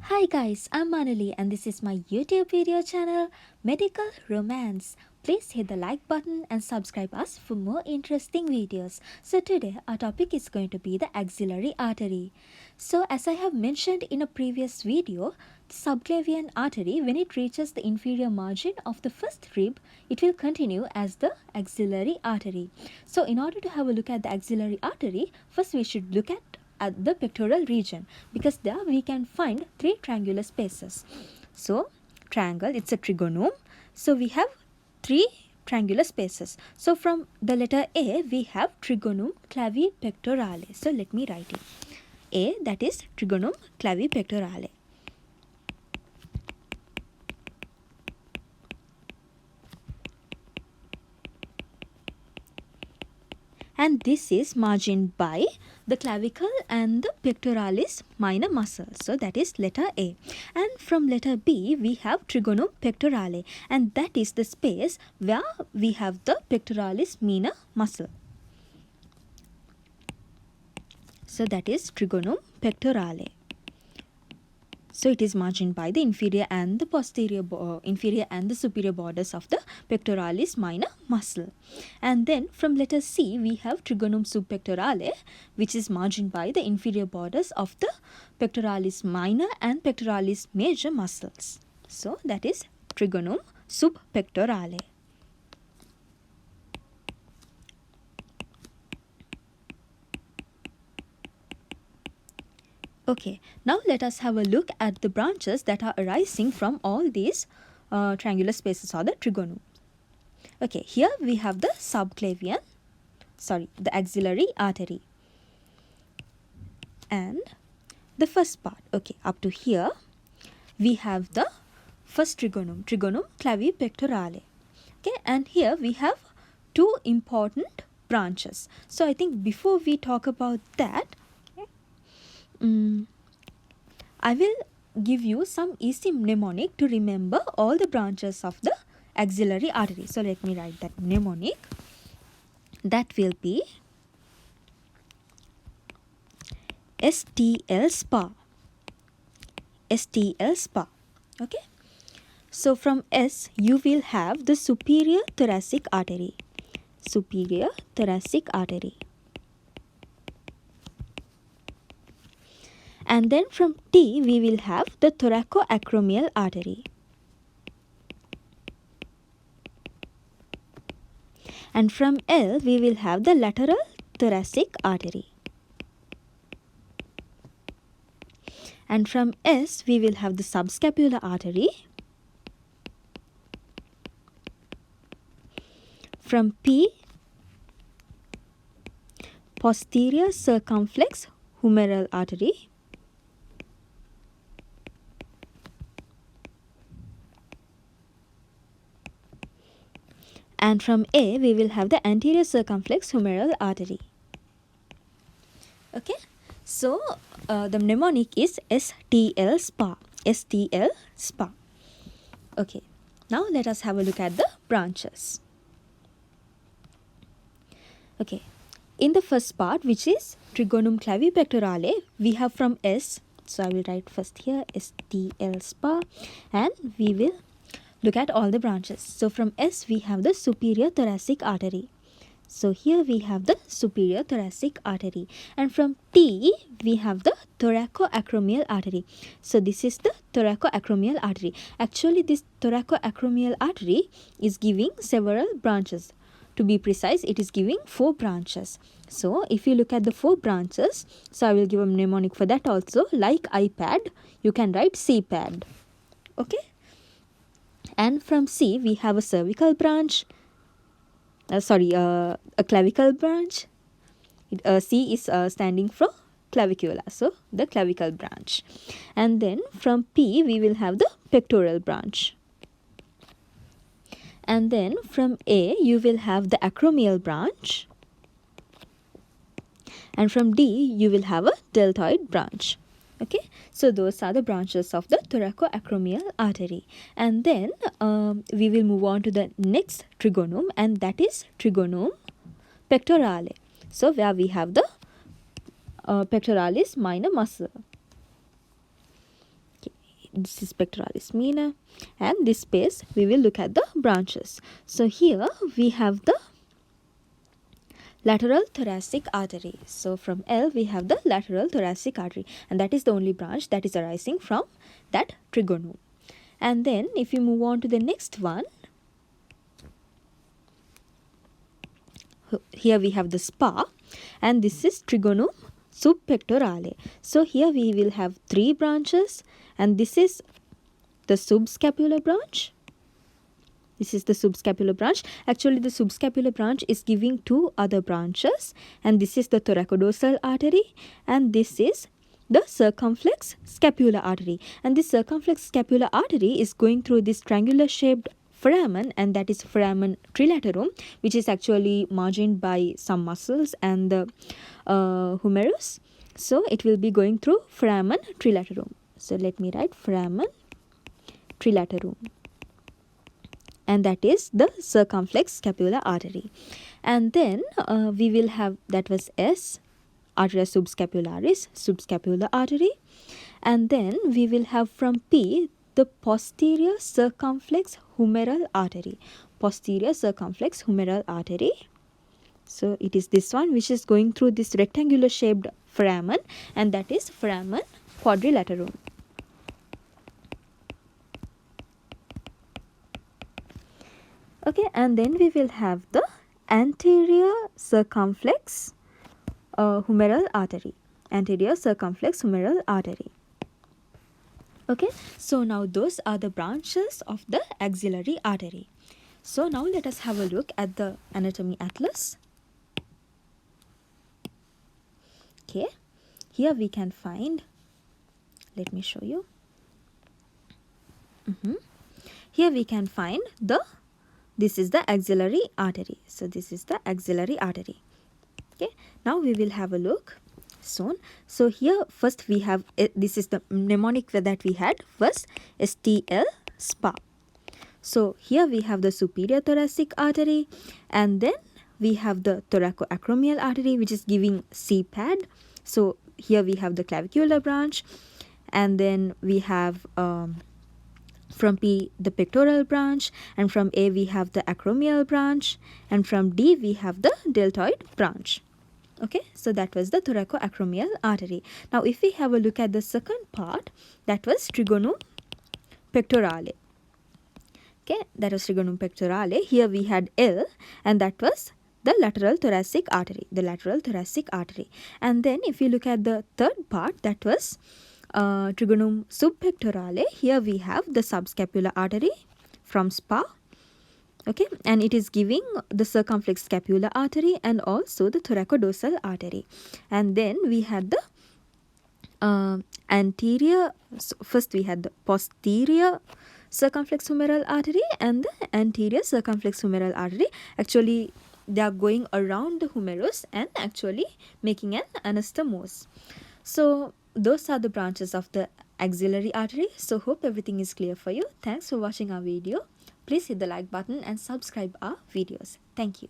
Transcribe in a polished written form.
Hi guys, I'm Manali and this is my YouTube video channel Medical Romance. Please hit the like button and subscribe us for more interesting videos. So today our topic is going to be the axillary artery. So as I have mentioned in a previous video, the subclavian artery, when it reaches the inferior margin of the first rib, it will continue as the axillary artery. So in order to have a look at the axillary artery, first we should look at the pectoral region, because there we can find three triangular spaces. So triangle, it's a trigonome, so we have three triangular spaces. So from the letter A we have trigonum clavipectorale. So let me write it. A, that is trigonum clavipectorale. And this is margined by the clavicle and the pectoralis minor muscle. So that is letter A. And from letter B we have trigonum pectorale, and that is the space where we have the pectoralis minor muscle. So that is trigonum pectorale. So it is margined by the inferior and the inferior and the superior borders of the pectoralis minor muscle. And then from letter C we have trigonum subpectorale, which is margined by the inferior borders of the pectoralis minor and pectoralis major muscles. So that is trigonum subpectorale. Okay, now let us have a look at the branches that are arising from all these triangular spaces or the trigonum. Okay, here we have the the axillary artery. And the first part, okay, up to here, we have the first trigonum clavipectorale. Okay, and here we have two important branches. So I think before we talk about that, I will give you some easy mnemonic to remember all the branches of the axillary artery. So let me write that mnemonic. That will be STL SPA. STL SPA. Okay. So from S you will have the superior thoracic artery. Superior thoracic artery. And then from T we will have the thoracoacromial artery. And from L we will have the lateral thoracic artery. And from S we will have the subscapular artery. From P, posterior circumflex humeral artery. And from A we will have the anterior circumflex humeral artery. Okay, so the mnemonic is STL SPA. STL SPA. Okay, now let us have a look at the branches. Okay, in the first part, which is trigonum clavipectorale, we have from S. So I will write first here STL SPA, and we will look at all the branches. So from S we have the superior thoracic artery. So here we have the superior thoracic artery. And from T we have the thoracoacromial artery. So this is the thoracoacromial artery. Actually this thoracoacromial artery is giving several branches. To be precise, it is giving 4 branches. So if you look at the 4 branches, so I will give a mnemonic for that also. Like iPad, you can write CPAD. Okay. And from C we have a cervical branch. A clavicle branch. C is standing for clavicula, so the clavicle branch. And then from P we will have the pectoral branch. And then from A you will have the acromial branch. And from D you will have a deltoid branch. Okay, so those are the branches of the thoracoacromial artery. And then we will move on to the next trigonum, and that is trigonum pectorale. So where we have the pectoralis minor muscle. Okay. this is pectoralis minor, and this space we will look at the branches. So here we have the lateral thoracic artery. So from L we have the lateral thoracic artery, and that is the only branch that is arising from that trigonum. And then if you move on to the next one, here we have the SPA, and this is trigonum subpectorale. So here we will have 3 branches, and this is the subscapular branch. This is the subscapular branch. Actually, the subscapular branch is giving 2 other branches, and this is the thoracodorsal artery, and this is the circumflex scapular artery. And this circumflex scapular artery is going through this triangular shaped foramen, and that is foramen trilaterum, which is actually margined by some muscles and the humerus. So it will be going through foramen trilaterum. So let me write foramen trilaterum, and that is the circumflex scapular artery. And then we will have, that was S, arteria subscapularis, subscapular artery. And then we will have from P the posterior circumflex humeral artery. Posterior circumflex humeral artery. So it is this one which is going through this rectangular shaped foramen, and that is foramen quadrilaterum. Okay, and then we will have the anterior circumflex humeral artery. Anterior circumflex humeral artery. Okay, so now those are the branches of the axillary artery. So now let us have a look at the anatomy atlas. Okay, here we can find, let me show you. Here we can find this is the axillary artery. So this is the axillary artery. Okay, now we will have a look soon. So here first we have, this is the mnemonic that we had first, STL SPA. So here we have the superior thoracic artery, and then we have the thoracoacromial artery, which is giving C-pad. So here we have the clavicular branch, and then we have from P the pectoral branch, and from A we have the acromial branch, and from D we have the deltoid branch. Okay, so that was the thoracoacromial artery. Now if we have a look at the second part, that was trigonum pectorale. Okay, that was trigonum pectorale. Here we had L, and that was the lateral thoracic artery, the lateral thoracic artery. And then if you look at the third part, that was trigonum subpectorale. Here we have the subscapular artery from SPA. Okay, and it is giving the circumflex scapular artery and also the thoracodorsal artery. And then we had the anterior, so first we had the posterior circumflex humeral artery and the anterior circumflex humeral artery. Actually, they are going around the humerus and actually making an anastomose. So those are the branches of the axillary artery. So hope everything is clear for you. Thanks for watching our video. Please hit the like button and subscribe our videos. Thank you.